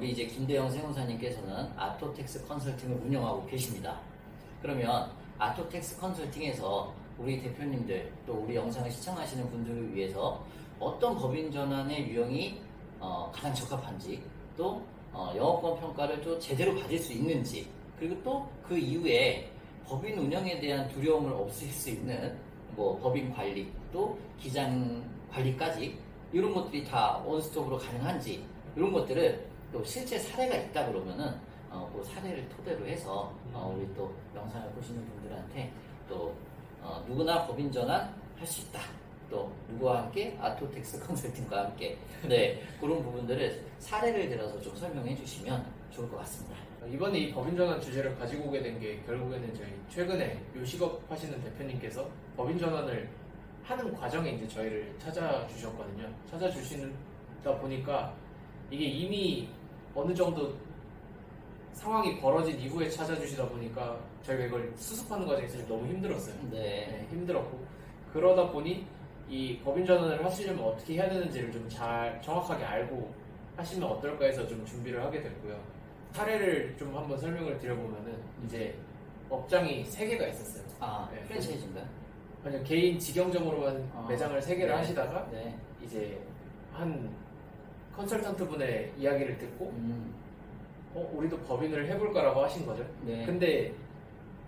우리 이제 김대영 세무사님께서는 아토텍스 컨설팅을 운영하고 계십니다. 그러면 아토텍스 컨설팅에서 우리 대표님들 또 우리 영상을 시청하시는 분들을 위해서 어떤 법인 전환의 유형이 가장 적합한지 또 영업권 평가를 또 제대로 받을 수 있는지 그리고 또 그 이후에 법인 운영에 대한 두려움을 없앨 수 있는 뭐 법인 관리 또 기장 관리까지 이런 것들이 다 원스톱으로 가능한지 이런 것들을 또 실제 사례가 있다 그러면은 그 사례를 토대로 해서 우리 또 영상을 보시는 분들한테 또 누구나 법인 전환 할 수 있다. 또 누구와 함께 아토텍스 컨설팅과 함께 네 그런 부분들을 사례를 들어서 좀 설명해 주시면 좋을 것 같습니다. 이번에 이 법인 전환 주제를 가지고 오게 된 게 결국에는 저희 최근에 요식업 하시는 대표님께서 법인 전환을 하는 과정에 이제 저희를 찾아주셨거든요. 찾아주시다 보니까 이게 이미 어느 정도 상황이 벌어진 이후에 찾아주시다 보니까 저희가 이걸 수습하는 과정이 사실 너무 힘들었어요. 네. 힘들었고 그러다 보니 이 법인 전환을 하시려면 어떻게 해야 되는지를 좀 잘 정확하게 알고 하시면 어떨까 해서 좀 준비를 하게 됐고요. 사례를 좀 한번 설명을 드려보면은 이제 업장이 3개가 있었어요. 네, 프랜차이즈인가요? 아니요, 개인 직영점으로만 매장을 3개를 하시다가 네. 이제 한 컨설턴트 분의 이야기를 듣고 우리도 법인을 해볼까라고 하신 거죠. 네. 근데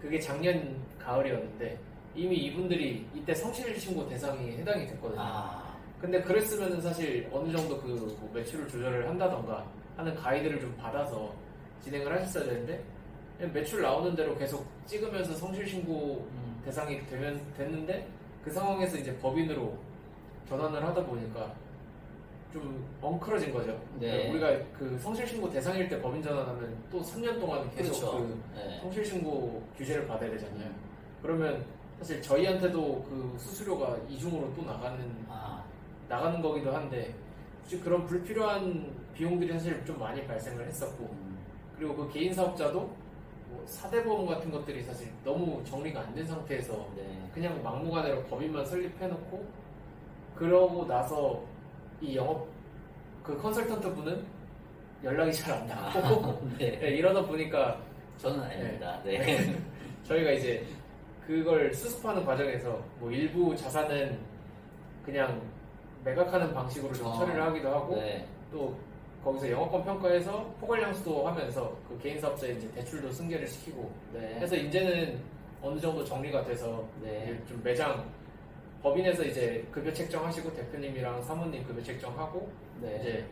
그게 작년 가을이었는데 이미 이분들이 이때 성실신고 대상이 해당이 됐거든요. 근데 그랬으면 사실 어느 정도 뭐 매출을 조절을 한다던가 하는 가이드를 좀 받아서 진행을 하셨어야 되는데 그냥 매출 나오는 대로 계속 찍으면서 성실신고 대상이 됐는데 그 상황에서 이제 법인으로 전환을 하다 보니까 좀 엉클어진 거죠. 네. 우리가 그 성실신고 대상일 때 법인 전환하면 또 3년 동안 계속 그렇죠. 네. 성실신고 규제를 받아야 되잖아요. 그러면 사실 저희한테도 그 수수료가 이중으로 또 나가는 거기도 한데 혹시 그런 불필요한 비용들이 사실 좀 많이 발생을 했었고 그리고 그 개인 사업자도 뭐 사대보험 같은 것들이 사실 너무 정리가 안 된 상태에서 그냥 막무가내로 법인만 설립해놓고 그러고 나서 이 그 컨설턴트 분은 연락이 잘 안 나고 네. 이러다 보니까 저는 아닙니다. 네. 저희가 이제 그걸 수습하는 과정에서 뭐 일부 자산은 그냥 매각하는 방식으로 좀 처리를 하기도 하고 또 거기서 영업권 평가에서 포괄량수도 하면서 그 개인 사업자의 이제 대출도 승계를 시키고 해서 이제는 어느 정도 정리가 돼서 이제 좀 매장 법인에서 이제 급여 책정하시고 대표님이랑 사모님 급여 책정하고 이제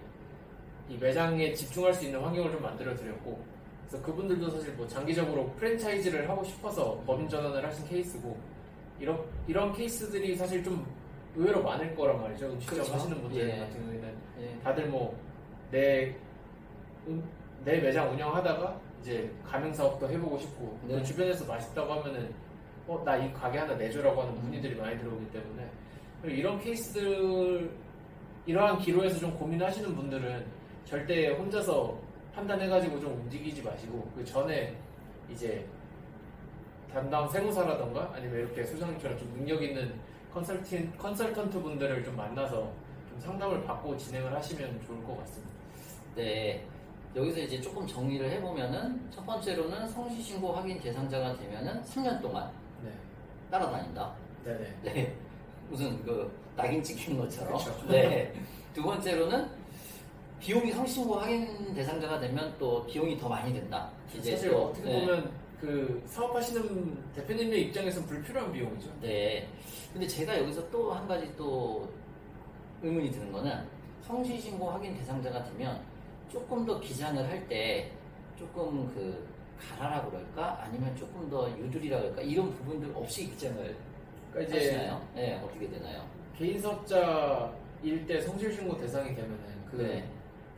이 매장에 집중할 수 있는 환경을 좀 만들어 드렸고 그래서 그분들도 사실 뭐 장기적으로 프랜차이즈를 하고 싶어서 법인 전환을 하신 케이스고 이런 케이스들이 사실 좀 의외로 많을 거란 말이죠. 직접 하시는 분들 같은 경우에는 다들 뭐 내 매장 운영하다가 이제 가맹 사업도 해보고 싶고 또 주변에서 맛있다고 하면은 나 이 가게 하나 내줘라고 하는 문의들이 많이 들어오기 때문에 이런 케이스들 이러한 기로에서 좀 고민하시는 분들은 절대 혼자서 판단해가지고 좀 움직이지 마시고 그 전에 이제 담당 세무사라던가 아니면 이렇게 소장님처럼 좀 능력 있는 컨설턴트 분들을 좀 만나서 좀 상담을 받고 진행을 하시면 좋을 것 같습니다. 네. 여기서 이제 조금 정리를 해보면은 첫 번째로는 성실신고 확인 대상자가 되면은 3년 동안 따라다닌다. 네네. 네. 무슨 그 낙인 찍힌 것처럼. 그쵸. 네. 두 번째로는 비용이 성신고 확인 대상자가 되면 또 비용이 더 많이 든다. 이제 사실 또, 어떻게 보면 그 사업하시는 대표님의 입장에서는 불필요한 비용이죠. 네. 근데 제가 여기서 또 한 가지 또 의문이 드는 거는 성실신고 확인 대상자가 되면 조금 더 기장을 할 때 조금 그 가라라 그럴까? 아니면 조금 더 유두리라 그럴까? 이런 부분들 없이 기장을 그러니까 하시나요? 네, 어떻게 되나요? 개인 사업자일 때 성실신고 대상이 되면은 그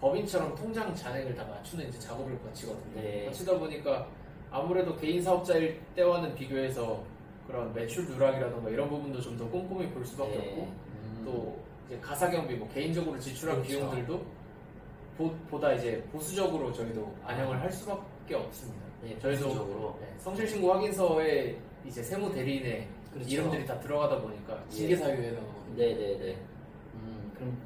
법인처럼 통장 잔액을 다 맞추는 이제 작업을 거치거든요. 거치다 보니까 아무래도 개인 사업자일 때와는 비교해서 그런 매출 누락이라던가 이런 부분도 좀 더 꼼꼼히 볼 수밖에 없고 또 이제 가사경비 뭐 개인적으로 지출한 비용들도 보다 이제 보수적으로 저희도 반영을 할 수밖에 없습니다. 저희도 성실신고 확인서에 이제 세무 대리인의 이름들이 다 들어가다 보니까 징계사유에서 네네네. 그럼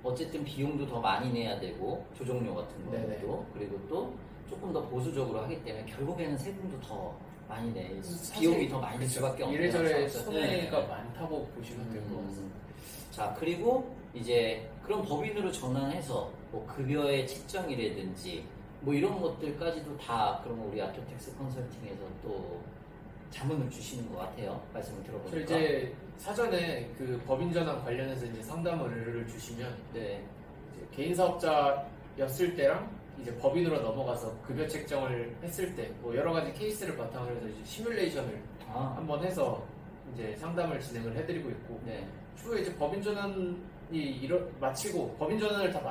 어쨌든 비용도 더 많이 내야 되고 조정료 같은 네네. 것도 그리고 또 조금 더 보수적으로 하기 때문에 결국에는 세금도 더 많이 내 사실 비용이 더 많이 들 수밖에 없는 이래저래 상황이죠. 손해가 네. 많다고 보시면 될 것 같습니다. 자, 그리고 이제 그럼 법인으로 전환해서 뭐 급여의 책정이라든지 뭐 이런 것들까지도 다 그러면 우리 아토텍스 컨설팅에서 또 자문을 주시는 것 같아요. 말씀을 저 들어보니까. 이제 사전에 그 법인 전환 관련해서 이제 상담을 주시면 네. 이제 개인 사업자였을 때랑 이제 법인으로 넘어가서 급여 책정을 했을 때 뭐 여러 가지 케이스를 바탕으로 해서 이제 시뮬레이션을 한번 해서 이제 상담을 진행을 해드리고 있고 네. 추후에 이제 법인 전환이 마치고 법인 전환을 다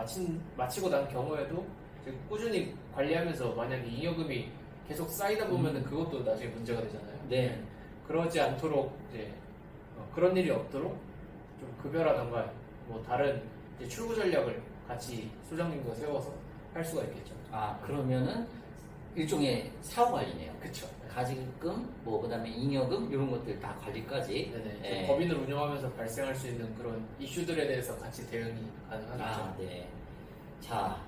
마치고 난 경우에도 이제 꾸준히 관리하면서 만약에 잉여금이 계속 쌓이다 보면은 그것도 나중에 문제가 되잖아요. 네. 그러지 않도록 이제 그런 일이 없도록 좀 급여라던가 뭐 다른 이제 출구 전략을 같이 소장님과 세워서 할 수가 있겠죠. 아, 그러면은 일종의 사후 관리네요. 그쵸. 가지금, 뭐 그다음에 잉여금 이런 것들 다 관리까지. 네네. 네. 법인을 운영하면서 발생할 수 있는 그런 이슈들에 대해서 같이 대응이 가능하겠죠. 아, 네. 자,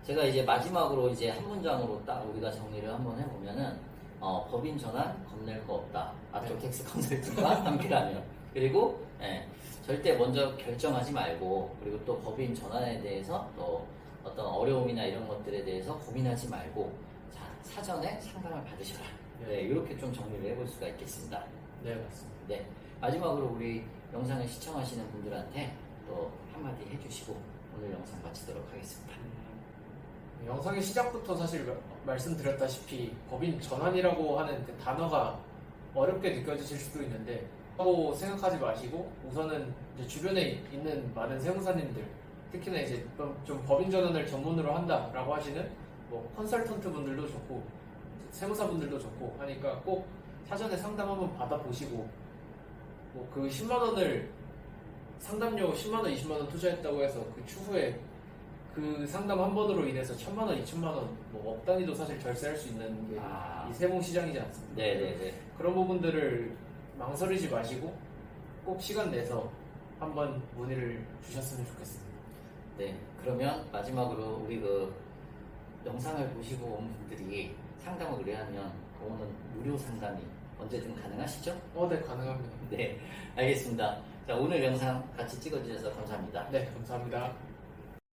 제가 이제 마지막으로 이제 한 문장으로 딱 우리가 정리를 한번 해보면은 법인 전환 겁낼 거 없다. 아토텍스 컨설팅과 함께라면. 그리고 절대 먼저 결정하지 말고 그리고 또 법인 전환에 대해서 또 어떤 어려움이나 이런 것들에 대해서 고민하지 말고 자, 사전에 상담을 받으셔라. 네, 이렇게 좀 정리를 해볼 수가 있겠습니다. 네, 맞습니다. 네, 마지막으로 우리 영상을 시청하시는 분들한테 또 한마디 해주시고 오늘 영상 마치도록 하겠습니다. 영상의 시작부터 사실 말씀드렸다시피 법인 전환이라고 하는 그 단어가 어렵게 느껴지실 수도 있는데 하고 생각하지 마시고 우선은 이제 주변에 있는 많은 세무사님들 특히나 이제 좀 법인 전환을 전문으로 한다라고 하시는 뭐 컨설턴트 분들도 좋고 세무사 분들도 좋고 하니까 꼭 사전에 상담 한번 받아보시고 뭐 그 10만 원을 상담료 10만 원, 20만 원 투자했다고 해서 그 추후에 그 상담 한 번으로 인해서 1,000만 원, 2,000만 원, 뭐 억 단위도 사실 절세할 수 있는 게 이 세무 시장이지 않습니까? 네네네. 그런 부분들을 망설이지 마시고 꼭 시간 내서 한번 문의를 주셨으면 좋겠습니다. 네, 그러면 마지막으로 우리 그 영상을 보시고 온 분들이 상담을 의뢰하면 그거는 무료 상담이 언제든 가능하시죠? 네, 가능합니다. 네, 알겠습니다. 자, 오늘 영상 같이 찍어주셔서 감사합니다. 네, 감사합니다.